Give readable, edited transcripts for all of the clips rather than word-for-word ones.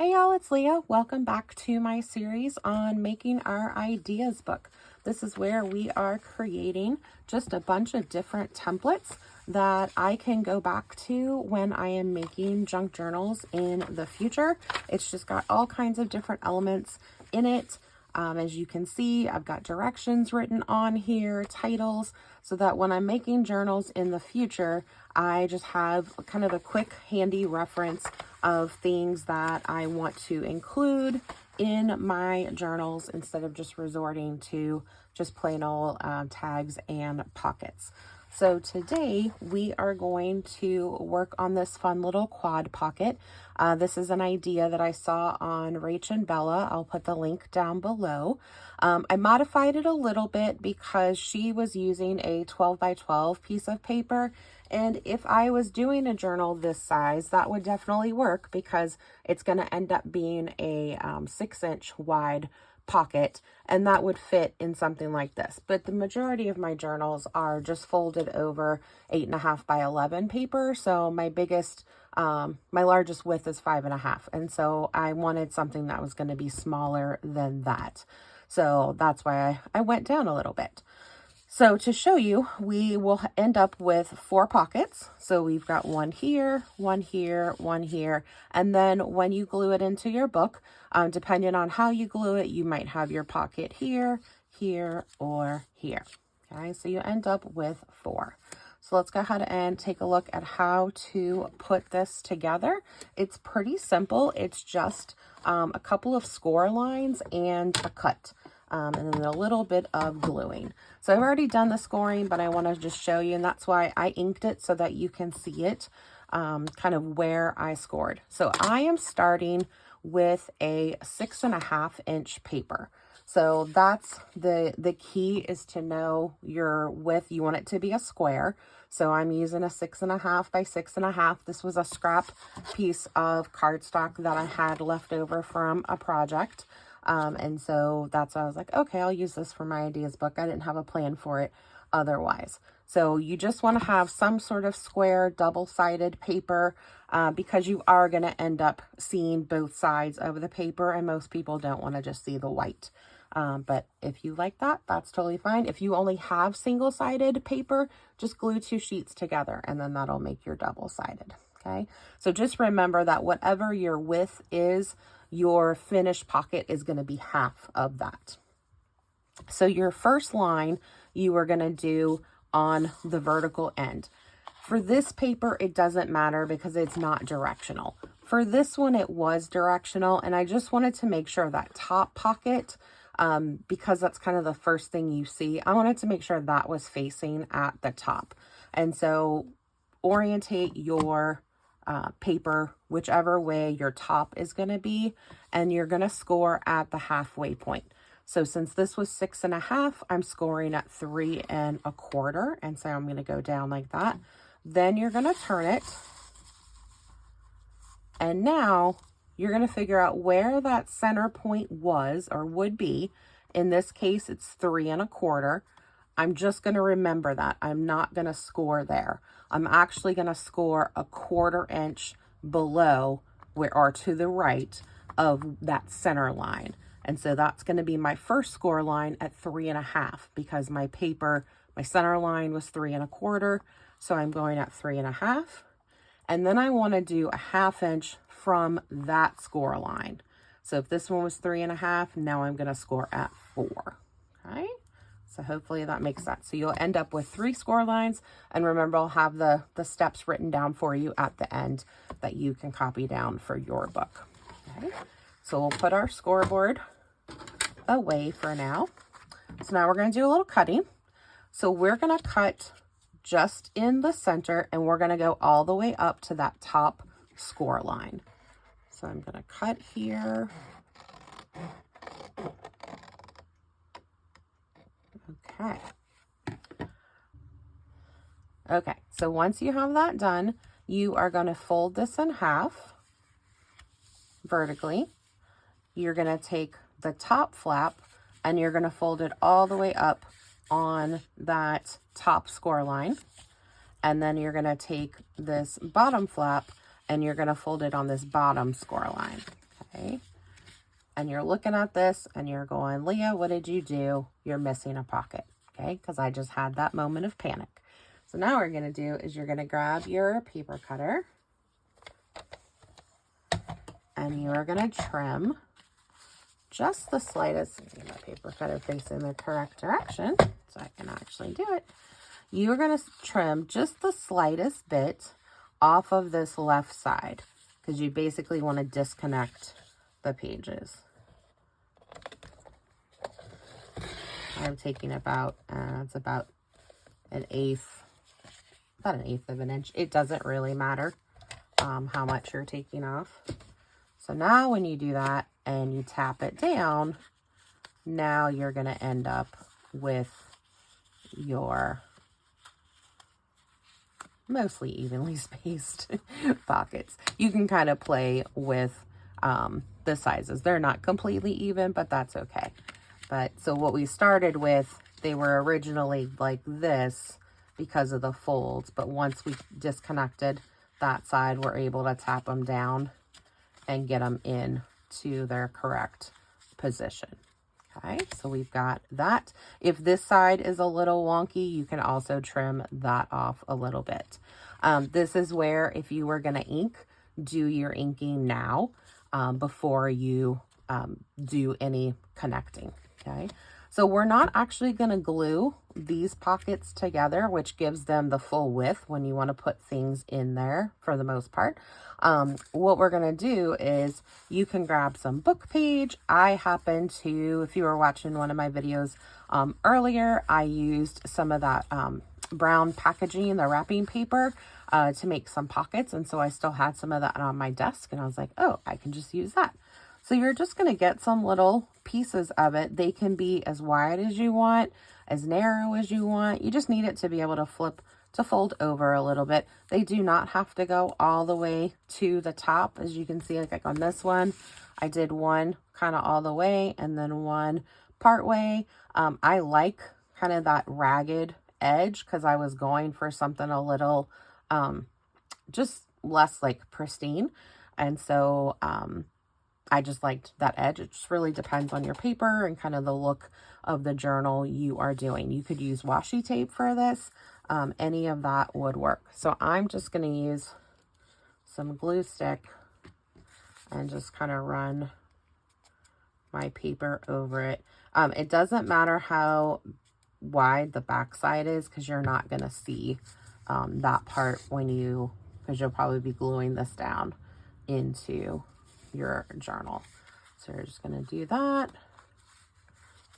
Hey y'all, it's Leah. Welcome back to my series on making our ideas book. This is where we are creating just a bunch of different templates that I can go back to when I am making junk journals in the future. It's just got all kinds of different elements in it. As you can see, I've got directions written on here, titles, so that when I'm making journals in the future, I just have kind of a quick handy reference of things that I want to include in my journals instead of just resorting to just plain old tags and pockets. So today we are going to work on this fun little quad pocket. This is an idea that I saw on Rach and Bella. I'll put the link down below. I modified it a little bit because she was using a 12 by 12 piece of paper. And if I was doing a journal this size, that would definitely work because it's going to end up being a 6-inch wide pocket, and that would fit in something like this. But the majority of my journals are just folded over 8.5 by 11 paper. So my largest width is 5.5. And so I wanted something that was going to be smaller than that. So that's why I went down a little bit. So to show you, we will end up with 4 pockets. So we've got one here, one here, one here. And then when you glue it into your book, depending on how you glue it, you might have your pocket here, here, or here. Okay, so you end up with 4. So let's go ahead and take a look at how to put this together. It's pretty simple. It's just a couple of score lines and a cut. And then a little bit of gluing. So I've already done the scoring, but I want to just show you, and that's why I inked it so that you can see it, kind of where I scored. So I am starting with a 6.5-inch paper. So that's the key, is to know your width. You want it to be a square. So I'm using a 6.5 by 6.5. This was a scrap piece of cardstock that I had left over from a project. And so that's why I was like, okay, I'll use this for my ideas book. I didn't have a plan for it otherwise. So you just want to have some sort of square double-sided paper because you are going to end up seeing both sides of the paper, and most people don't want to just see the white. But if you like that, that's totally fine. If you only have single-sided paper, just glue 2 sheets together and then that'll make your double-sided. Okay, so just remember that whatever your width is, your finished pocket is going to be half of that. So your first line you are going to do on the vertical end. For this paper, it doesn't matter because it's not directional. For this one, it was directional, and I just wanted to make sure that top pocket, because that's kind of the first thing you see, I wanted to make sure that was facing at the top. And so orientate your paper whichever way your top is going to be, and you're going to score at the halfway point. So since this was 6.5, I'm scoring at 3.25, and so I'm going to go down like that. Then you're going to turn it, and now you're going to figure out where that center point was or would be. In this case, it's 3.25. I'm just going to remember that. I'm not going to score there. I'm actually going to score a 1/4 inch below or to the right of that center line. And so that's going to be my first score line at 3.5 because my center line was 3.25. So I'm going at 3.5. And then I want to do a 1/2 inch from that score line. So if this one was 3.5, now I'm going to score at 4. Okay. So hopefully that makes sense. So you'll end up with 3 score lines, and remember, I'll have the steps written down for you at the end that you can copy down for your book. Okay. So we'll put our scoreboard away for now. So now we're going to do a little cutting. So we're going to cut just in the center, and we're going to go all the way up to that top score line. So I'm going to cut here. Okay. Okay, so once you have that done, you are going to fold this in half vertically. You're going to take the top flap and you're going to fold it all the way up on that top score line. And then you're going to take this bottom flap and you're going to fold it on this bottom score line. Okay. And you're looking at this and you're going, Leah, what did you do? You're missing a pocket. Okay. Because I just had that moment of panic. So now what we're going to do is you're going to grab your paper cutter and you are going to trim just the slightest. Get my paper cutter facing the correct direction so I can actually do it. You're going to trim just the slightest bit off of this left side because you basically want to disconnect the pages. I'm taking about, it's about an eighth of an inch. It doesn't really matter how much you're taking off. So now when you do that and you tap it down, now you're going to end up with your mostly evenly spaced pockets. You can kind of play with the sizes. They're not completely even, but that's okay. But so what we started with, they were originally like this because of the folds, but once we disconnected that side, we're able to tap them down and get them in to their correct position. Okay, so we've got that. If this side is a little wonky, you can also trim that off a little bit. This is where if you were going to ink, do your inking now before you do any connecting. Okay, so we're not actually going to glue these pockets together, which gives them the full width when you want to put things in there for the most part. What we're going to do is you can grab some book page. I happen to, if you were watching one of my videos earlier, I used some of that brown packaging, the wrapping paper, to make some pockets. And so I still had some of that on my desk and I was like, oh, I can just use that. So you're just going to get some little pieces of it. They can be as wide as you want, as narrow as you want. You just need it to be able to fold over a little bit. They do not have to go all the way to the top. As you can see, like on this one, I did one kind of all the way and then one part way. I like kind of that ragged edge because I was going for something a little just less like pristine. And so I just liked that edge. It just really depends on your paper and kind of the look of the journal you are doing. You could use washi tape for this. Any of that would work. So I'm just going to use some glue stick and just kind of run my paper over it. It doesn't matter how wide the back side is because you're not going to see that part because you'll probably be gluing this down into your journal. So you're just going to do that,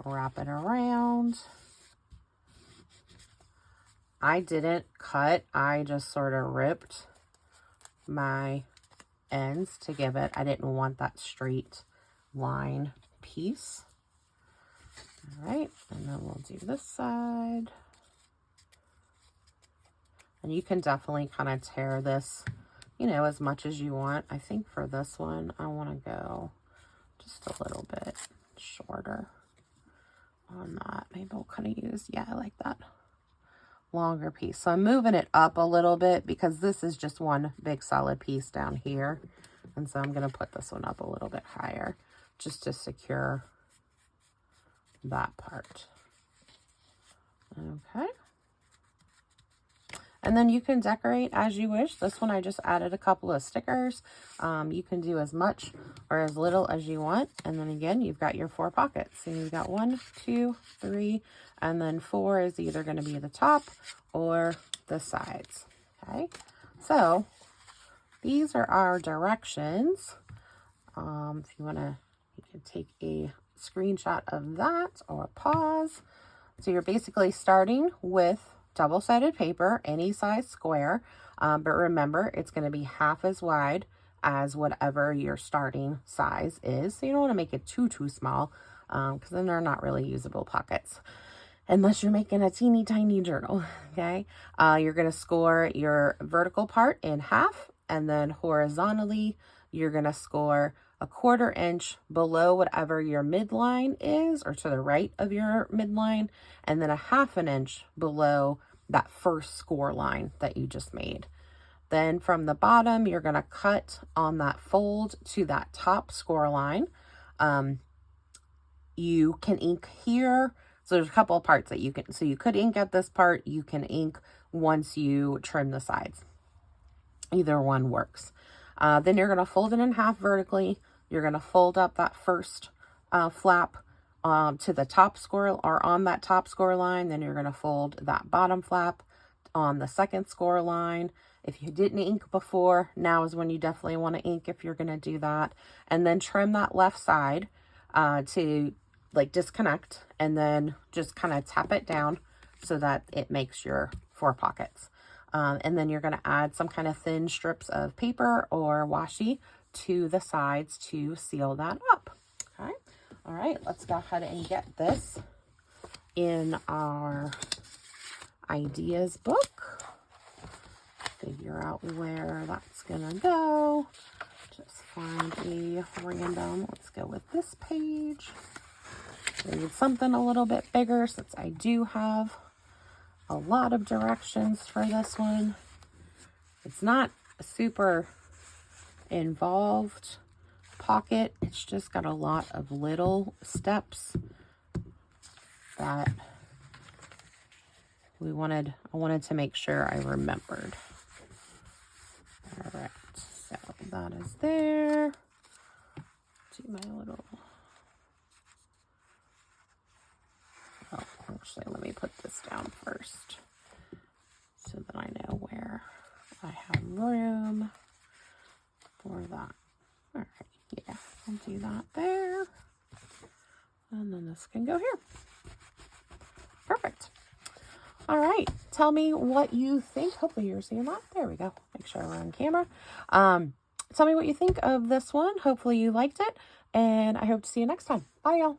wrap it around. I didn't cut, I just sort of ripped my ends to give it, I didn't want that straight line piece. All right, and then we'll do this side. And you can definitely kind of tear this, you know, as much as you want. I think for this one, I want to go just a little bit shorter on that. Maybe we'll kind of use, yeah, I like that longer piece. So I'm moving it up a little bit because this is just one big solid piece down here. And so I'm going to put this one up a little bit higher just to secure that part. Okay. And then you can decorate as you wish. This one I just added a couple of stickers. You can do as much or as little as you want. And then again, you've got your 4 pockets. So you've got 1, 2, 3, and then 4 is either going to be the top or the sides. Okay, so these are our directions. If you want to, you can take a screenshot of that or pause. So you're basically starting with double-sided paper, any size square, but remember it's going to be half as wide as whatever your starting size is. So you don't want to make it too small because then they're not really usable pockets unless you're making a teeny tiny journal. Okay, you're going to score your vertical part in half, and then horizontally you're going to score 1/4 inch below whatever your midline is, or to the right of your midline, and then 1/2 inch below that first score line that you just made. Then from the bottom, you're going to cut on that fold to that top score line. You can ink here. So there's a couple of parts that you can, so you could ink at this part. You can ink once you trim the sides. Either one works. Then you're going to fold it in half vertically. You're going to fold up that first flap to the top score, or on that top score line. Then you're going to fold that bottom flap on the second score line. If you didn't ink before, now is when you definitely want to ink if you're going to do that. And then trim that left side to like disconnect, and then just kind of tap it down so that it makes your 4 pockets. And then you're going to add some kind of thin strips of paper or washi to the sides to seal that up. Okay. All right, let's go ahead and get this in our ideas book. Figure out where that's gonna go. Just find a random, let's go with this page. I need something a little bit bigger since I do have a lot of directions for this one. It's not a super involved pocket. It's just got a lot of little steps that I wanted to make sure I remembered. All right, so that is there. Do my little, oh, actually, let me put this down first so that I know where I have room for that. All right, yeah, I'll do that there. And then this can go here. Perfect. All right, tell me what you think. Hopefully you're seeing that. There we go. Make sure we're on camera. Tell me what you think of this one. Hopefully you liked it, and I hope to see you next time. Bye, y'all.